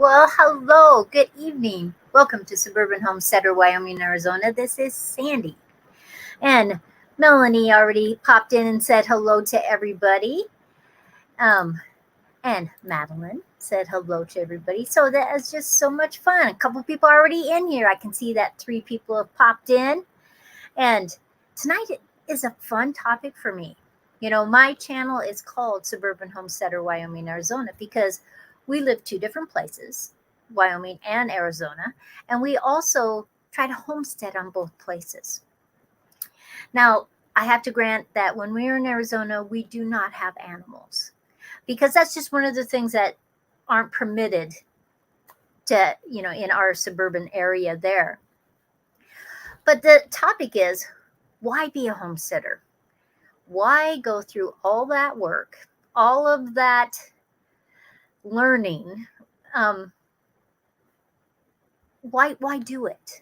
Well, hello, good evening. Welcome to Suburban Homesteader, Wyoming, Arizona. This is Sandy. And Melanie already popped in and said hello to everybody. And Madeline said hello to everybody. So that is just so much fun. A couple people already in here. I can see that 3 people have popped in. And tonight is a fun topic for me. You know, my channel is called Suburban Homesteader, Wyoming, Arizona, because we live 2 different places, Wyoming and Arizona, and we also try to homestead on both places. Now, I have to grant that when we are in Arizona, we do not have animals, because that's just one of the things that aren't permitted to, in our suburban area there. But the topic is, why be a homesteader? Why go through all that work, all of that learning? Why do it?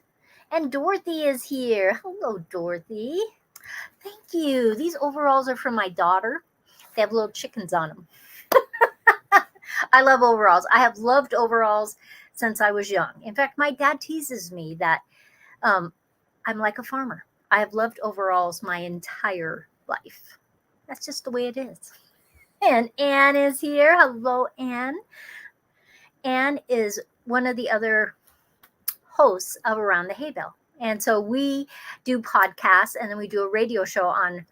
And Dorothy is here. Hello, Dorothy. Thank you. These overalls are from my daughter. They have little chickens on them. I love overalls. I have loved overalls since I was young. In fact, my dad teases me that I'm like a farmer. I have loved overalls my entire life. That's just the way it is. And Anne is here. Hello, Anne. Anne is one of the other hosts of Around the Hay Bale. And so we do podcasts, and then we do a radio show on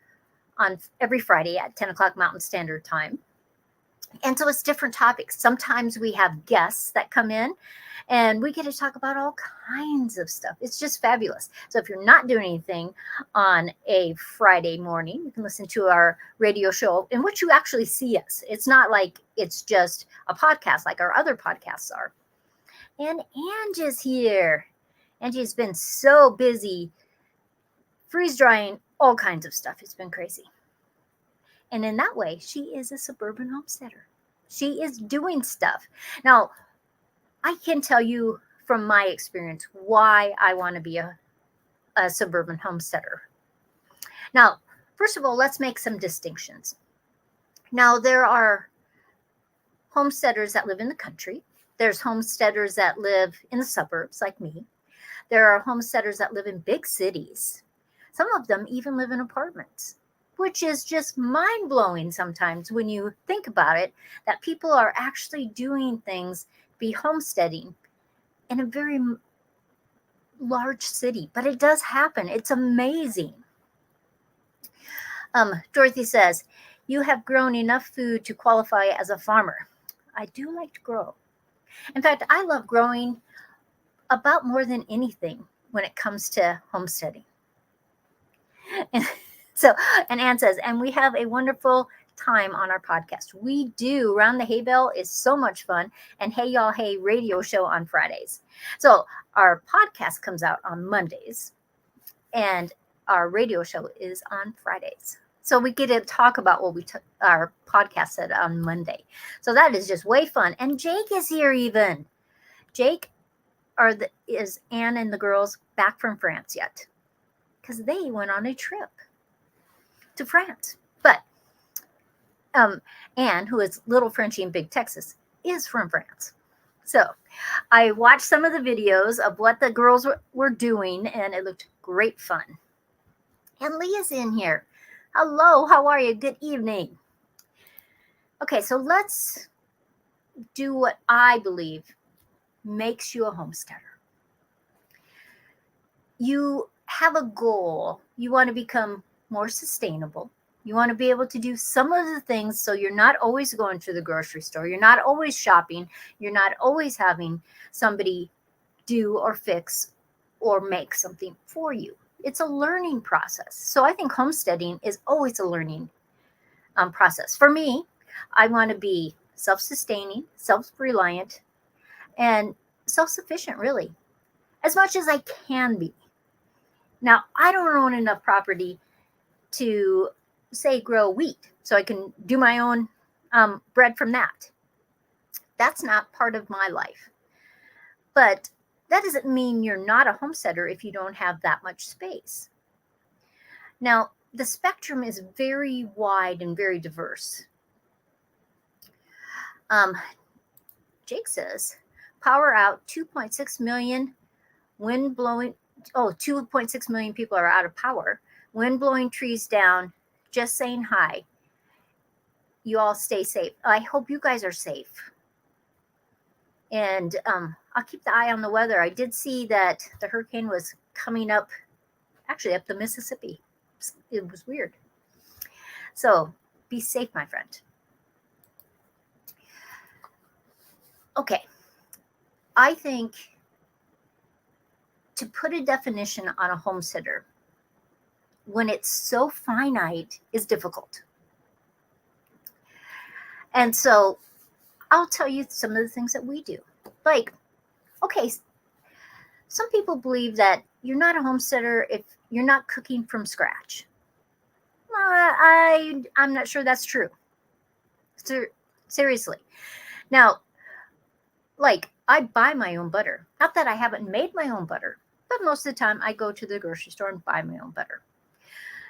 every Friday at 10 o'clock Mountain Standard Time. And so it's different topics. Sometimes we have guests that come in, and we get to talk about all kinds of stuff. It's just fabulous. So if you're not doing anything on a Friday morning, you can listen to our radio show in which you actually see us. It's not like it's just a podcast like our other podcasts are. And Angie's here. Angie's been so busy freeze drying all kinds of stuff. It's been crazy. And in that way, she is a suburban homesteader. She is doing stuff. Now, I can tell you from my experience why I want to be a suburban homesteader. Now, first of all, let's make some distinctions. Now, there are homesteaders that live in the country. There's homesteaders that live in the suburbs like me. There are homesteaders that live in big cities. Some of them even live in apartments, which is just mind-blowing sometimes when you think about it, that people are actually doing things, be homesteading in a very large city. But it does happen. It's amazing. Dorothy says, you have grown enough food to qualify as a farmer. I do like to grow. In fact, I love growing about more than anything when it comes to homesteading. And Anne says, and we have a wonderful time on our podcast. We do. Round the Hay Bale is so much fun. And Hey Y'all Hey radio show on Fridays. So our podcast comes out on Mondays, and our radio show is on Fridays. So we get to talk about what our podcast said on Monday. So that is just way fun. And Jake is here even. Jake, is Anne and the girls back from France yet? Because they went on a trip to France. But Anne, who is Little Frenchie in Big Texas, is from France. So I watched some of the videos of what the girls were doing, and it looked great fun. And Leah's in here. Hello, how are you? Good evening. Okay, so let's do what I believe makes you a homesteader. You have a goal. You want to become more sustainable. You want to be able to do some of the things so you're not always going to the grocery store. You're not always shopping. You're not always having somebody do or fix or make something for you. It's a learning process. So I think homesteading is always a learning process. For me, I want to be self-sustaining, self-reliant, and self-sufficient, really, as much as I can be. Now, I don't own enough property to, say, grow wheat, so I can do my own bread from that. That's not part of my life. But that doesn't mean you're not a homesteader if you don't have that much space. Now, the spectrum is very wide and very diverse. Jake says, Power out, 2.6 million, wind blowing, 2.6 million people are out of power. Wind blowing trees down, just saying hi. You all stay safe. I hope you guys are safe. And I'll keep the eye on the weather. I did see that the hurricane was coming up, actually up the Mississippi. It was weird. So be safe, my friend. Okay. I think to put a definition on a homesteader when it's so finite is difficult. And so I'll tell you some of the things that we do. Like, okay, some people believe that you're not a homesteader if you're not cooking from scratch. I'm not sure that's true. Seriously. Now, like, I buy my own butter. Not that I haven't made my own butter, but most of the time I go to the grocery store and buy my own butter.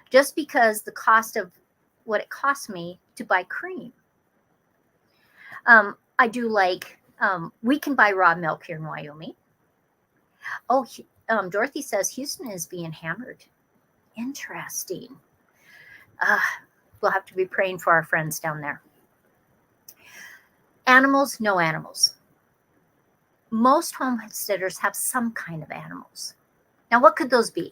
Just because the cost of what it costs me to buy cream. I do like, we can buy raw milk here in Wyoming. Oh, Dorothy says Houston is being hammered. Interesting. We'll have to be praying for our friends down there. Animals, no animals. Most homesteaders have some kind of animals. Now, what could those be?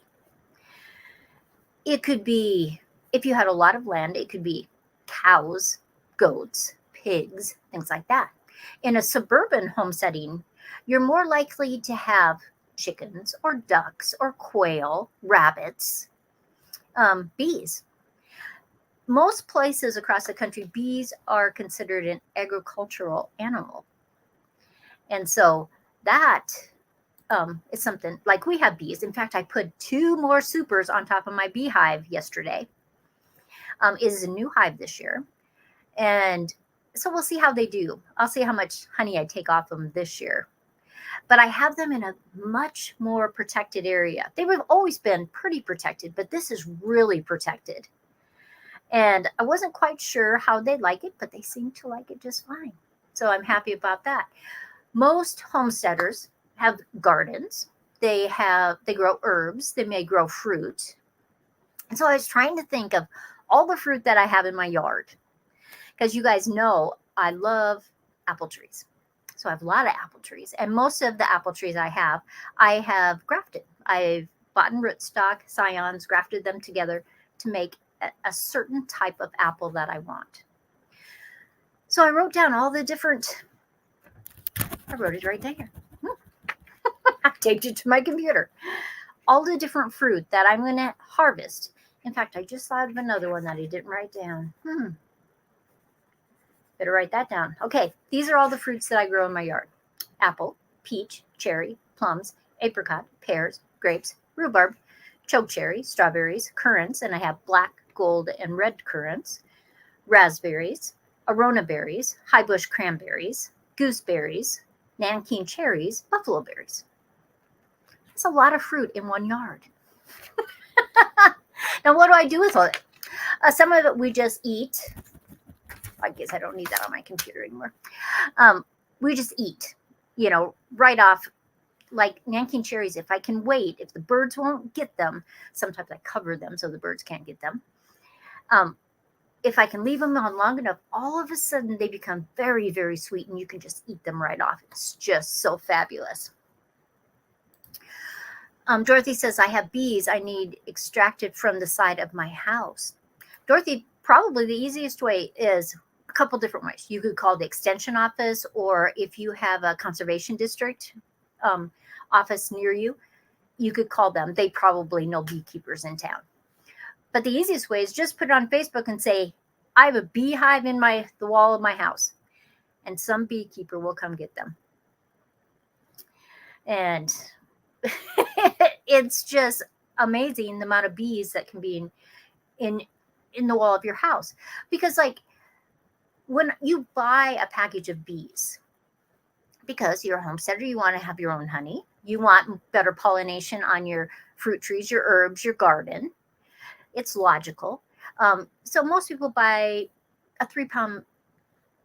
It could be, if you had a lot of land, it could be cows, goats, pigs, things like that. In a suburban homesteading, you're more likely to have chickens or ducks or quail, rabbits, bees. Most places across the country, bees are considered an agricultural animal. And so that is something, like we have bees. In fact, I put 2 more supers on top of my beehive yesterday. It is a new hive this year. And so we'll see how they do. I'll see how much honey I take off them this year. But I have them in a much more protected area. They've always been pretty protected, but this is really protected. And I wasn't quite sure how they'd like it, but they seem to like it just fine. So I'm happy about that. Most homesteaders have gardens. They grow herbs. They may grow fruit. And so I was trying to think of all the fruit that I have in my yard. Because you guys know I love apple trees. So I have a lot of apple trees. And most of the apple trees I have grafted. I've bought in rootstock, scions, grafted them together to make a certain type of apple that I want. So I wrote down all the different, I wrote it right there. I taped it to my computer. All the different fruit that I'm going to harvest. In fact, I just thought of another one that I didn't write down. Better write that down. Okay, these are all the fruits that I grow in my yard. Apple, peach, cherry, plums, apricot, pears, grapes, rhubarb, chokecherry, strawberries, currants, and I have black, gold, and red currants, raspberries, arona berries, high bush cranberries, gooseberries, nanking cherries, buffalo berries. That's a lot of fruit in one yard. Now, what do I do with all it? Some of it we just eat. I guess I don't need that on my computer anymore. We just eat, right off. Like nanking cherries, if I can wait, if the birds won't get them, sometimes I cover them so the birds can't get them. If I can leave them on long enough, all of a sudden they become very, very sweet and you can just eat them right off. It's just so fabulous. Dorothy says, I have bees I need extracted from the side of my house. Dorothy, probably the easiest way is a couple different ways. You could call the extension office, or if you have a conservation district office near you, you could call them. They probably know beekeepers in town. But the easiest way is just put it on Facebook and say, I have a beehive in the wall of my house. And some beekeeper will come get them. And it's just amazing the amount of bees that can be in the wall of your house. Because like when you buy a package of bees, because you're a homesteader, you want to have your own honey. You want better pollination on your fruit trees, your herbs, your garden. It's logical. So most people buy a 3-pound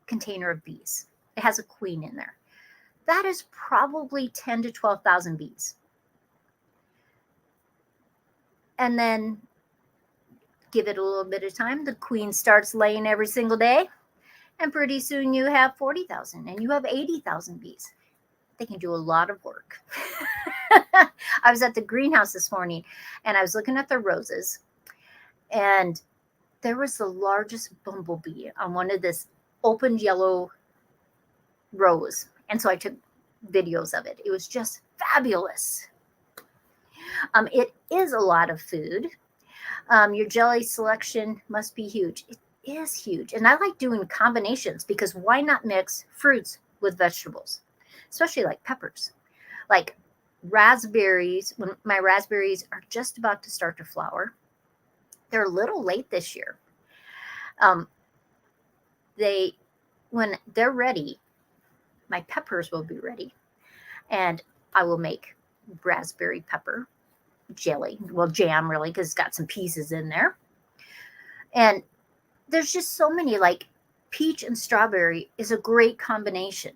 container of bees. It has a queen in there. that is probably 10 to 12,000 bees. And then give it a little bit of time. The queen starts laying every single day. And pretty soon you have 40,000 and you have 80,000 bees. They can do a lot of work. I was at the greenhouse this morning and I was looking at the roses, and there was the largest bumblebee on one of this open yellow rose. And so I took videos of it. It was just fabulous. It is a lot of food. Your jelly selection must be huge. It is huge. And I like doing combinations because why not mix fruits with vegetables, especially like peppers, like raspberries. When my raspberries are just about to start to flower, they're a little late this year. When they're ready, my peppers will be ready, and I will make raspberry pepper jelly, well, jam really, because it's got some pieces in there. And there's just so many, like peach and strawberry is a great combination.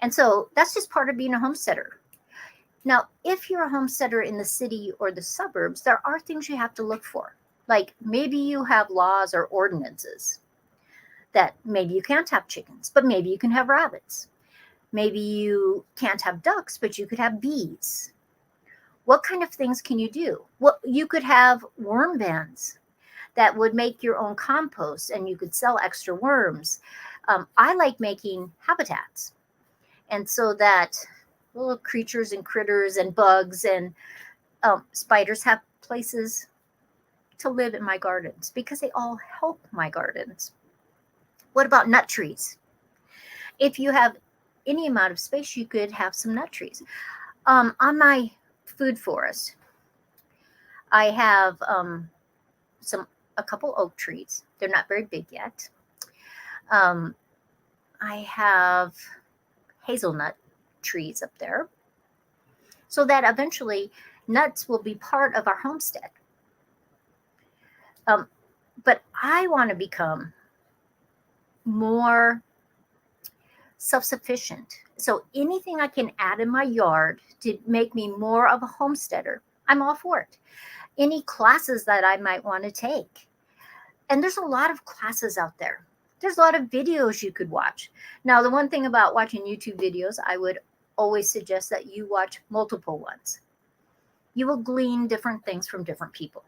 And so that's just part of being a homesteader. Now, if you're a homesteader in the city or the suburbs, there are things you have to look for. Like maybe you have laws or ordinances that maybe you can't have chickens, but maybe you can have rabbits. Maybe you can't have ducks, but you could have bees. What kind of things can you do? Well, you could have worm bins that would make your own compost and you could sell extra worms. I like making habitats. And so that little creatures and critters and bugs and spiders have places to live in my gardens because they all help my gardens. What about nut trees? If you have any amount of space, you could have some nut trees. On my food forest, I have a couple oak trees. They're not very big yet. I have hazelnut trees up there, so that eventually nuts will be part of our homestead. But I want to become more self-sufficient. So anything I can add in my yard to make me more of a homesteader, I'm all for it. Any classes that I might want to take. And there's a lot of classes out there. There's a lot of videos you could watch. Now, the one thing about watching YouTube videos, I would always suggest that you watch multiple ones. You will glean different things from different people.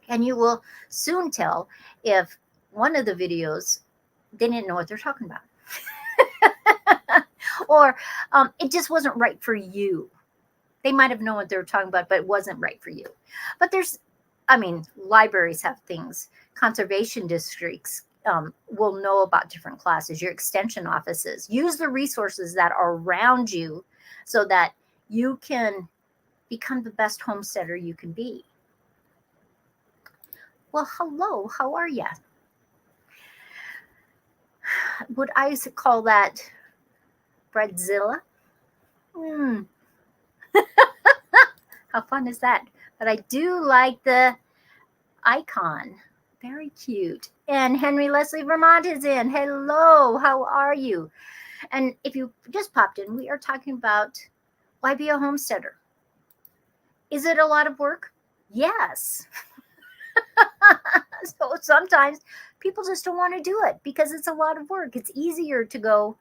And you will soon tell if one of the videos, they didn't know what they're talking about. Or it just wasn't right for you. They might have known what they were talking about, but it wasn't right for you. But libraries have things. Conservation districts will know about different classes. Your extension offices. Use the resources that are around you so that you can become the best homesteader you can be. Well, hello, how are you? Would I call that Breadzilla? How fun is that? But I do like the icon. Very cute. And Henry Leslie Vermont is in. Hello, how are you? And if you just popped in, we are talking about why be a homesteader. Is it a lot of work? Yes. So sometimes people just don't want to do it because it's a lot of work. It's easier to go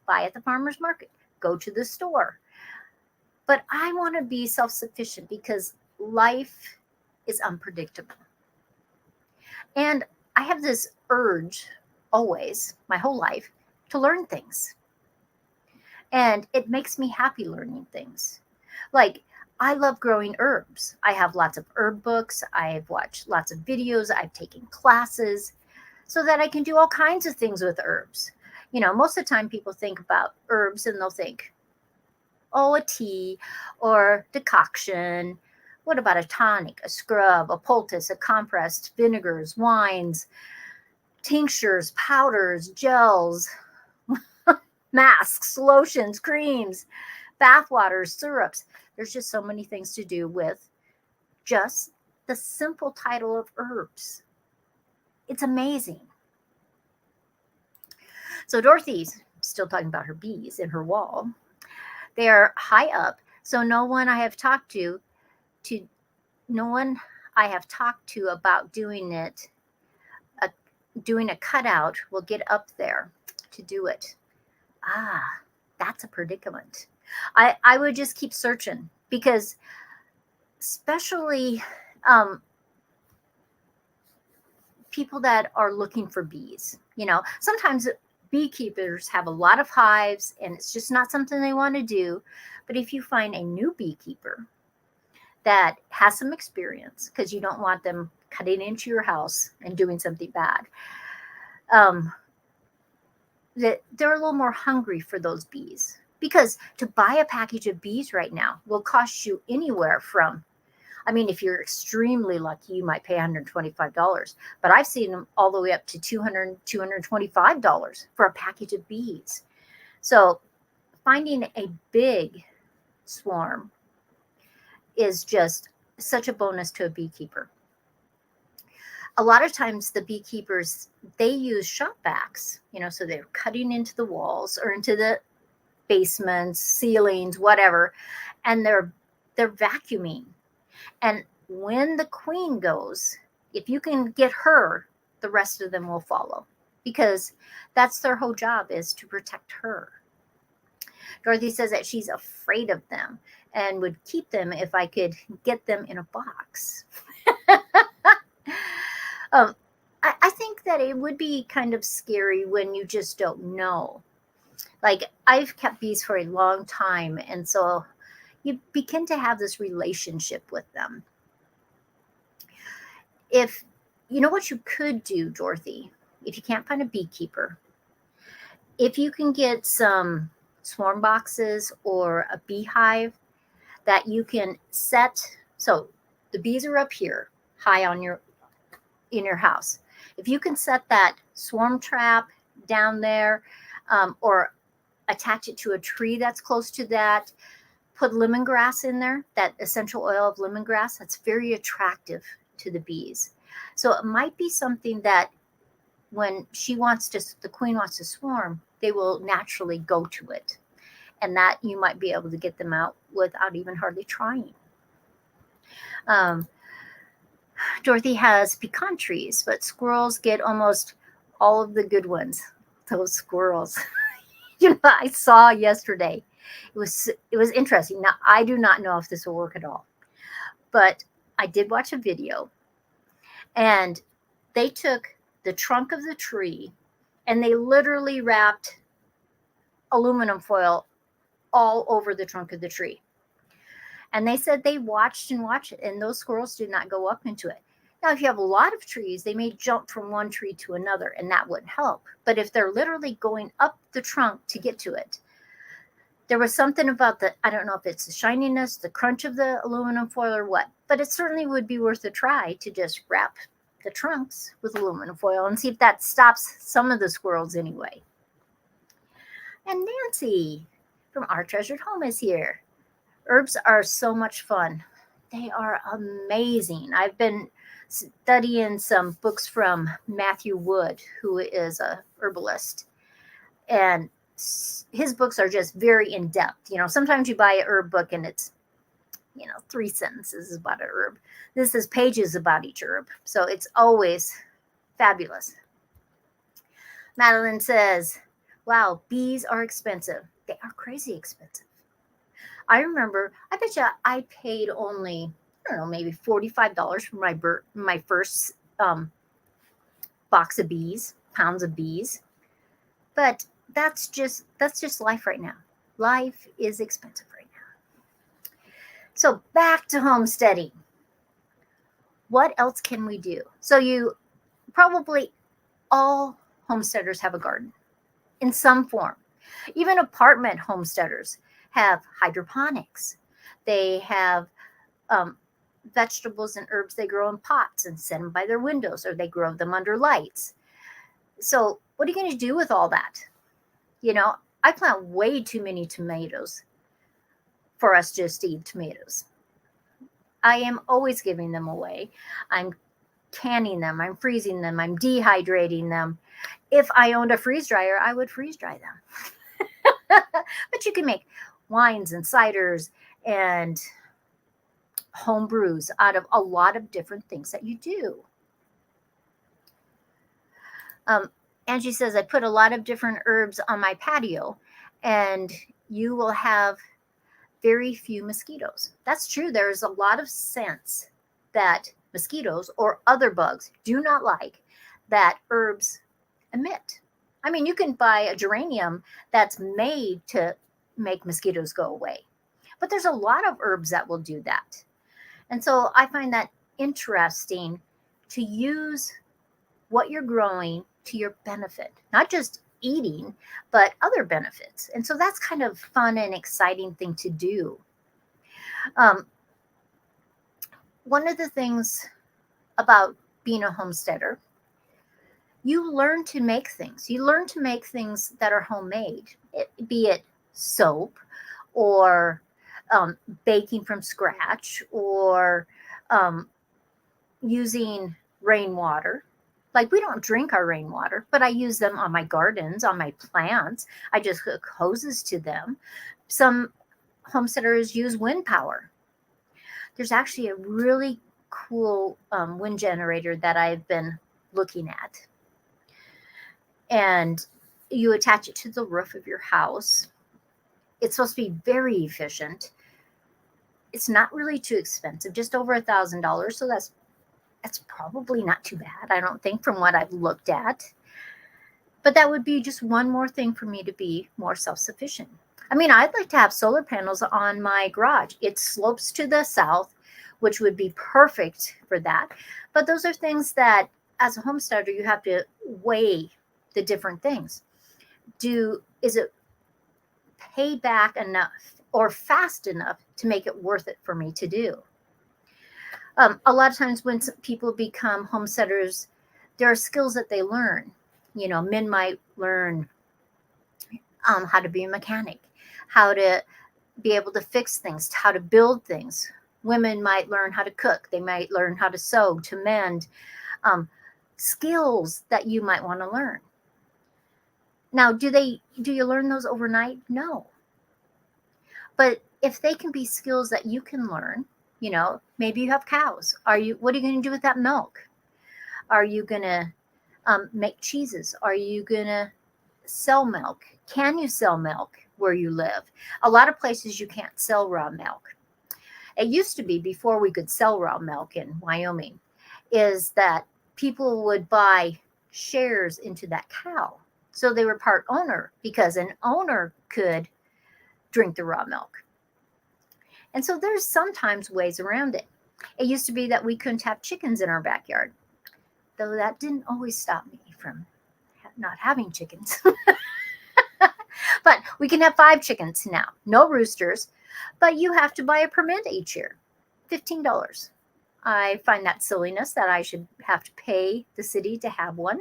buy at the farmer's market, go to the store. But I want to be self-sufficient because life is unpredictable. And I have this urge always, my whole life, to learn things. And it makes me happy learning things. Like, I love growing herbs. I have lots of herb books. I've watched lots of videos. I've taken classes so that I can do all kinds of things with herbs. You know, most of the time people think about herbs and they'll think, oh, a tea or decoction. What about a tonic, a scrub, a poultice, a compressed, vinegars, wines, tinctures, powders, gels, masks, lotions, creams, bath waters, syrups. There's just so many things to do with just the simple title of herbs. It's amazing. So Dorothy's still talking about her bees in her wall. They are high up, so no one I have talked to no one I have talked to about doing it, uh, doing a cutout will get up there to do it. Ah, that's a predicament. I would just keep searching because, especially people that are looking for bees, sometimes beekeepers have a lot of hives and it's just not something they want to do. But if you find a new beekeeper that has some experience, because you don't want them cutting into your house and doing something bad, that they're a little more hungry for those bees. Because to buy a package of bees right now will cost you anywhere from, if you're extremely lucky, you might pay $125, but I've seen them all the way up to $200, $225 for a package of bees. So finding a big swarm is just such a bonus to a beekeeper. A lot of times the beekeepers, they use shop vacs, so they're cutting into the walls or into the basements, ceilings, whatever, and they're vacuuming. And when the queen goes, if you can get her, the rest of them will follow, because that's their whole job, is to protect her. Dorothy says that she's afraid of them and would keep them if I could get them in a box. I think that it would be kind of scary when you just don't know. Like, I've kept bees for a long time, and so you begin to have this relationship with them. If you know what you could do, Dorothy, if you can't find a beekeeper, if you can get some swarm boxes or a beehive that you can set, so the bees are up here high in your house. If you can set that swarm trap down there, or attach it to a tree that's close to that, put lemongrass in there, that essential oil of lemongrass, that's very attractive to the bees. So it might be something that when the queen wants to swarm, they will naturally go to it. And that you might be able to get them out without even hardly trying. Dorothy has pecan trees, but squirrels get almost all of the good ones. Those squirrels. I saw yesterday. It was interesting. Now, I do not know if this will work at all, but I did watch a video, and they took the trunk of the tree and they literally wrapped aluminum foil all over the trunk of the tree. And they said they watched and watched it, and those squirrels did not go up into it. Now, if you have a lot of trees, they may jump from one tree to another, and that wouldn't help. But if they're literally going up the trunk to get to it, there was something about I don't know if it's the shininess, the crunch of the aluminum foil or what, but it certainly would be worth a try to just wrap the trunks with aluminum foil and see if that stops some of the squirrels anyway. And Nancy from Our Treasured Home is here. Herbs are so much fun. They are amazing. I've been studying some books from Matthew Wood, who is a herbalist, and his books are just very in-depth. Sometimes you buy a herb book and it's 3 sentences about a herb. This is pages about each herb, so it's always fabulous. Madeline says, wow, bees are expensive. They are crazy expensive. I remember, I bet you I paid only, I don't know, maybe $45 for my first box of bees, pounds of bees. But that's just life right now. Life is expensive right now. So back to homesteading. What else can we do? So you probably, all homesteaders have a garden in some form. Even apartment homesteaders have hydroponics. They have vegetables and herbs they grow in pots and set them by their windows, or they grow them under lights. So what are you going to do with all that? I plant way too many tomatoes for us just to eat tomatoes. I am always giving them away. I'm canning them. I'm freezing them. I'm dehydrating them. If I owned a freeze dryer, I would freeze dry them. But you can make wines and ciders and home brews out of a lot of different things that you do. Angie says, I put a lot of different herbs on my patio, and you will have very few mosquitoes. That's true. There's a lot of scents that mosquitoes or other bugs do not like that herbs emit. I mean, you can buy a geranium that's made to make mosquitoes go away, but there's a lot of herbs that will do that. And so I find that interesting to use what you're growing to your benefit, not just eating, but other benefits. And so that's kind of fun and exciting thing to do. One of the things about being a homesteader, you learn to make things. You learn to make things that are homemade, be it soap or baking from scratch or using rainwater. Like, we don't drink our rainwater, but I use them on my gardens, on my plants. I just hook hoses to them. Some homesteaders use wind power. There's actually a really cool wind generator that I've been looking at. And you attach it to the roof of your house. It's supposed to be very efficient. It's not really too expensive, just over $1,000. So that's probably not too bad, I don't think, from what I've looked at. But that would be just one more thing for me to be more self-sufficient. I mean, I'd like to have solar panels on my garage. It slopes to the south, which would be perfect for that. But those are things that, as a homesteader, you have to weigh the different things. Is it pay back enough or fast enough to make it worth it for me to do? A lot of times when people become homesteaders, there are skills that they learn. Men might learn how to be a mechanic, how to be able to fix things, how to build things. Women might learn how to cook. They might learn how to sew, to mend, skills that you might want to learn. Now, do you learn those overnight? No. But if they can be skills that you can learn, maybe you have cows. What are you going to do with that milk? Are you going to make cheeses? Are you going to sell milk? Can you sell milk where you live? A lot of places you can't sell raw milk. It used to be, before we could sell raw milk in Wyoming, is that people would buy shares into that cow. So they were part owner, because an owner could drink the raw milk. And so there's sometimes ways around it. It used to be that we couldn't have chickens in our backyard, though that didn't always stop me from not having chickens. But we can have 5 chickens now, no roosters, but you have to buy a permit each year, $15. I find that silliness that I should have to pay the city to have one,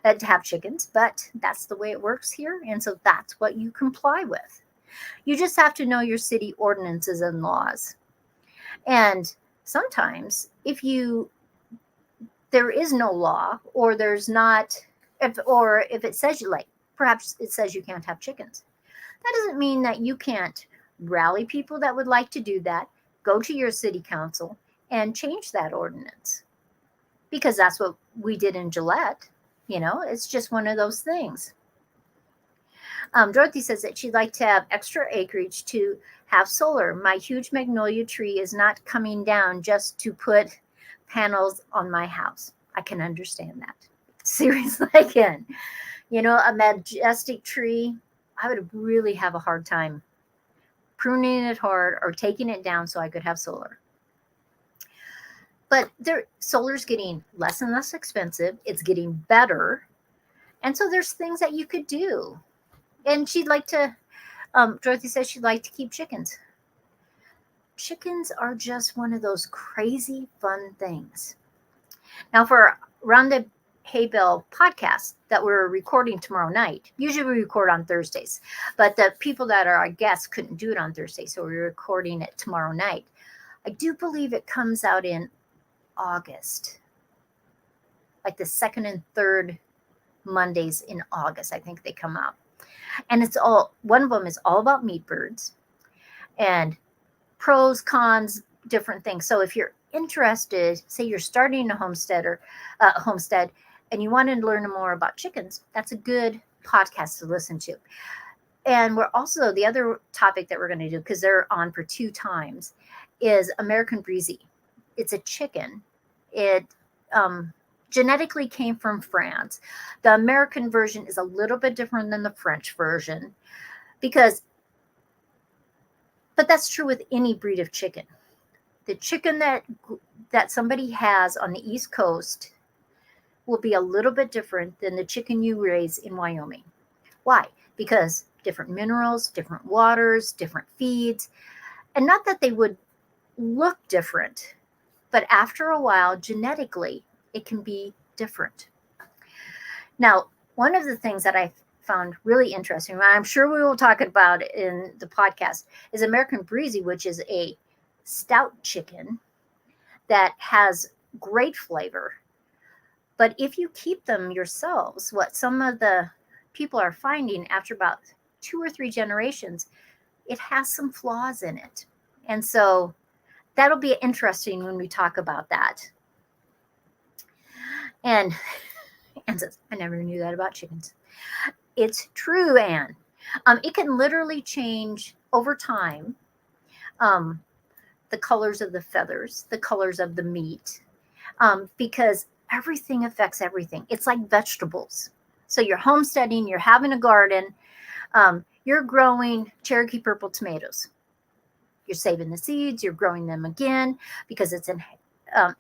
to have chickens, but that's the way it works here. And so that's what you comply with. You just have to know your city ordinances and laws. And sometimes if there is no law, or there's not, if it says perhaps it says you can't have chickens, that doesn't mean that you can't rally people that would like to do that, go to your city council and change that ordinance. Because that's what we did in Gillette. It's just one of those things. Dorothy says that she'd like to have extra acreage to have solar. My huge magnolia tree is not coming down just to put panels on my house. I can understand that. Seriously, I can. A majestic tree, I would really have a hard time pruning it hard or taking it down so I could have solar. But solar's getting less and less expensive. It's getting better. And so there's things that you could do. And she'd like to, Dorothy says she'd like to keep chickens. Chickens are just one of those crazy fun things. Now, for Round the Hay Bale podcast that we're recording tomorrow night, usually we record on Thursdays, but the people that are our guests couldn't do it on Thursday, so we're recording it tomorrow night. I do believe it comes out in August, like the second and third Mondays in August, I think they come out. And one of them is all about meat birds and pros, cons, different things. So if you're interested, say you're starting a homestead, and you want to learn more about chickens, that's a good podcast to listen to. And we're also, the other topic that we're going to do, because they're on for 2 times, is American Breezy. It's a chicken. It genetically came from France. The American version is a little bit different than the French version, but that's true with any breed of chicken. The chicken that somebody has on the East Coast will be a little bit different than the chicken you raise in Wyoming. Why? Because different minerals, different waters, different feeds, and not that they would look different, but after a while, genetically, it can be different. Now, one of the things that I found really interesting, and I'm sure we will talk about it in the podcast, is American Breezy, which is a stout chicken that has great flavor. But if you keep them yourselves, what some of the people are finding after about 2 or 3 generations, it has some flaws in it. And so that'll be interesting when we talk about that. And Anne says, I never knew that about chickens. It's true, Anne. It can literally change over time. The colors of the feathers, the colors of the meat, because everything affects everything. It's like vegetables. So you're homesteading, you're having a garden, you're growing Cherokee purple tomatoes. You're saving the seeds, you're growing them again because it's an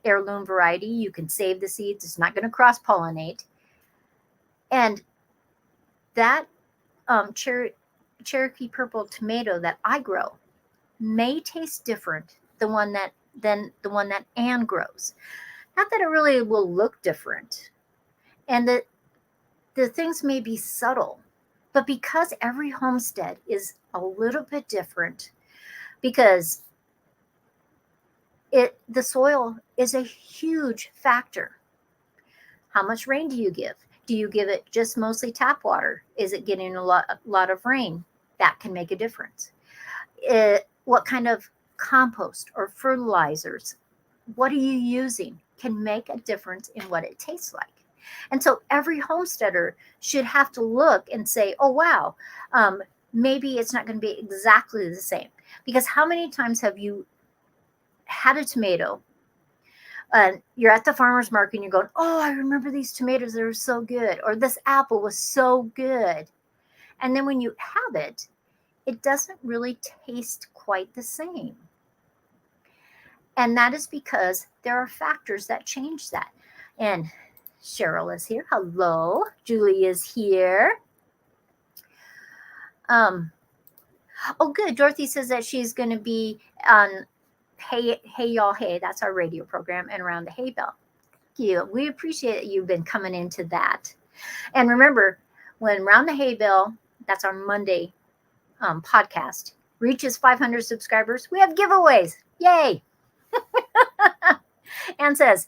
heirloom variety. You can save the seeds. It's not going to cross-pollinate. And that Cherokee purple tomato that I grow may taste different than the one that Anne grows. Not that it really will look different, and that the things may be subtle, but because every homestead is a little bit different, because the soil is a huge factor. How much rain do you give? Do you give it just mostly tap water? Is it getting a lot of rain? That can make a difference. What kind of compost or fertilizers, what are you using, can make a difference in what it tastes like. And so every homesteader should have to look and say, oh, wow, maybe it's not going to be exactly the same. Because how many times have you had a tomato and you're at the farmer's market and you're going, oh, I remember these tomatoes, they were so good, or this apple was so good. And then when you have it, it doesn't really taste quite the same. And that is because there are factors that change that. And Cheryl is here. Hello. Julie is here. Oh, good. Dorothy says that she's going to be on Hey Y'all Hey. That's our radio program, and Around the Hay Bale. Thank you. We appreciate that you've been coming into that. And remember, when Around the Hay Bale, that's our Monday podcast, reaches 500 subscribers, we have giveaways. Yay. Anne says,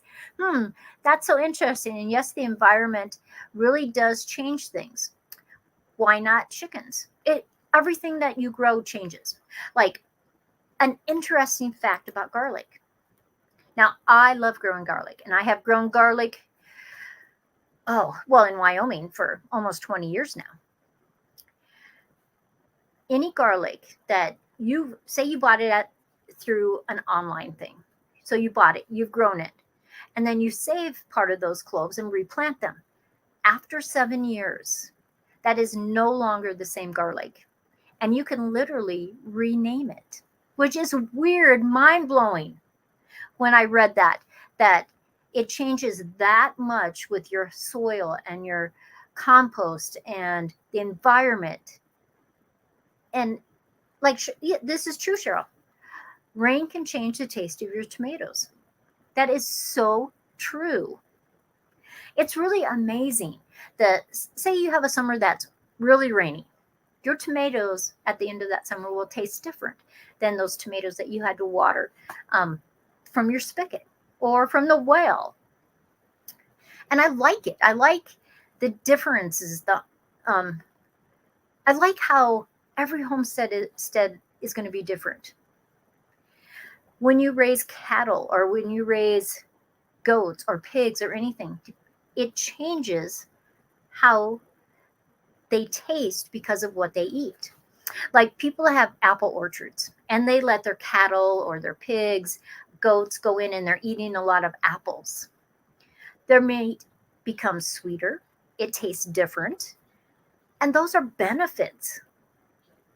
that's so interesting. And yes, the environment really does change things. Why not chickens? Everything that you grow changes. Like an interesting fact about garlic. Now, I love growing garlic, and I have grown garlic, in Wyoming for almost 20 years now. Any garlic that you bought it through an online thing. So you bought it, you've grown it, and then you save part of those cloves and replant them. After 7 years, that is no longer the same garlic. And you can literally rename it, which is weird, mind-blowing. When I read that it changes that much with your soil and your compost and the environment. And this is true, Cheryl. Rain can change the taste of your tomatoes. That is so true. It's really amazing that, say you have a summer that's really rainy. Your tomatoes at the end of that summer will taste different than those tomatoes that you had to water from your spigot or from the well. And I like it. I like the differences, I like how every homestead is going to be different. When you raise cattle or when you raise goats or pigs or anything, it changes how they taste because of what they eat. Like people have apple orchards and they let their cattle or their pigs, goats go in and they're eating a lot of apples. Their meat becomes sweeter, it tastes different, and those are benefits.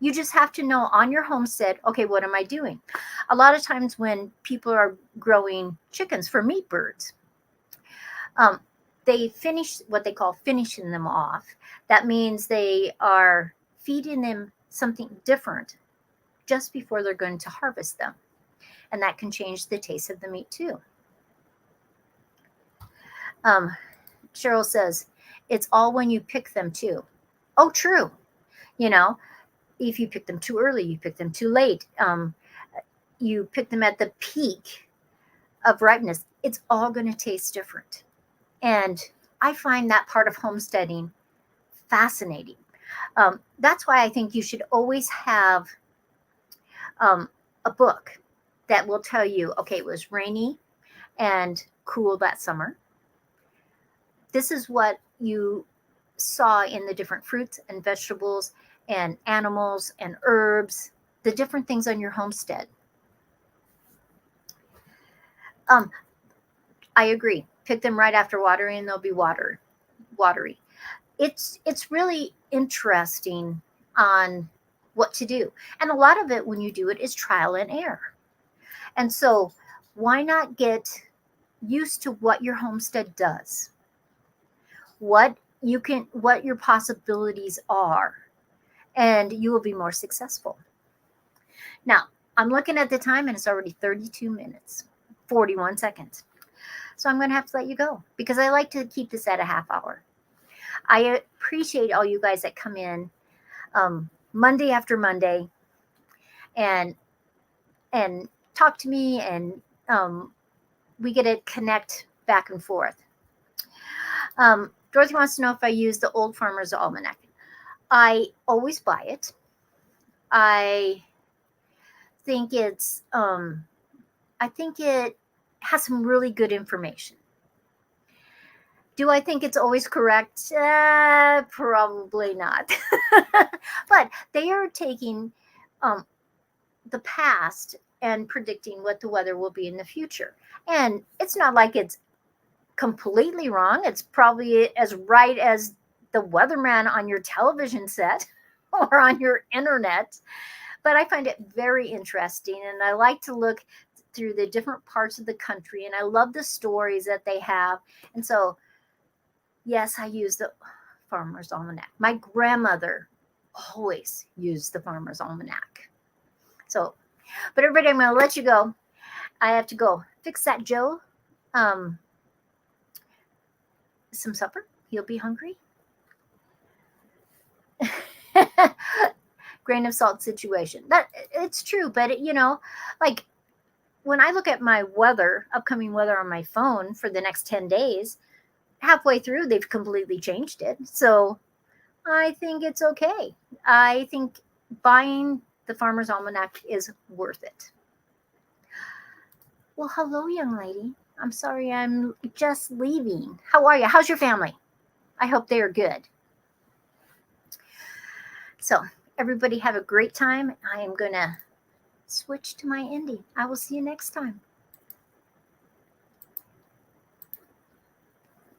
You just have to know on your homestead, okay, what am I doing? A lot of times when people are growing chickens for meat birds, they finish what they call finishing them off. That means they are feeding them something different just before they're going to harvest them. And that can change the taste of the meat too. Cheryl says, it's all when you pick them too. Oh, true. You know, if you pick them too early, you pick them too late, you pick them at the peak of ripeness, it's all going to taste different. And I find that part of homesteading fascinating. That's why I think you should always have a book that will tell you, okay, it was rainy and cool that summer. This is what you saw in the different fruits and vegetables and animals and herbs, the different things on your homestead. I agree. Pick them right after watering and they'll be watery. It's really interesting on what to do. And a lot of it when you do it is trial and error. And so why not get used to what your homestead does? What your possibilities are, and you will be more successful. Now, I'm looking at the time and it's already 32 minutes, 41 seconds. So I'm going to have to let you go because I like to keep this at a half hour. I appreciate all you guys that come in Monday after Monday and talk to me, and we get to connect back and forth. Dorothy wants to know if I use the old Farmers Almanac. I always buy it. I think it has some really good information. Do I think it's always correct? Probably not. But they are taking the past and predicting what the weather will be in the future. And it's not like it's completely wrong. It's probably as right as the weatherman on your television set or on your internet. But I find it very interesting, and I like to look through the different parts of the country, and I love the stories that they have. And so, yes, I use the Farmer's Almanac. My grandmother always used the Farmer's Almanac. So, but everybody, I'm going to let you go. I have to go fix that Joe some supper. He'll be hungry. Grain of salt situation. That it's true, but like when I look at my upcoming weather on my phone for the next 10 days, halfway through they've completely changed it. So I think it's okay. I think buying the Farmer's Almanac is worth it. Well, hello, young lady. I'm sorry I'm just leaving. How are you? How's your family? I hope they are good. So everybody have a great time. I am going to switch to my ending. I will see you next time.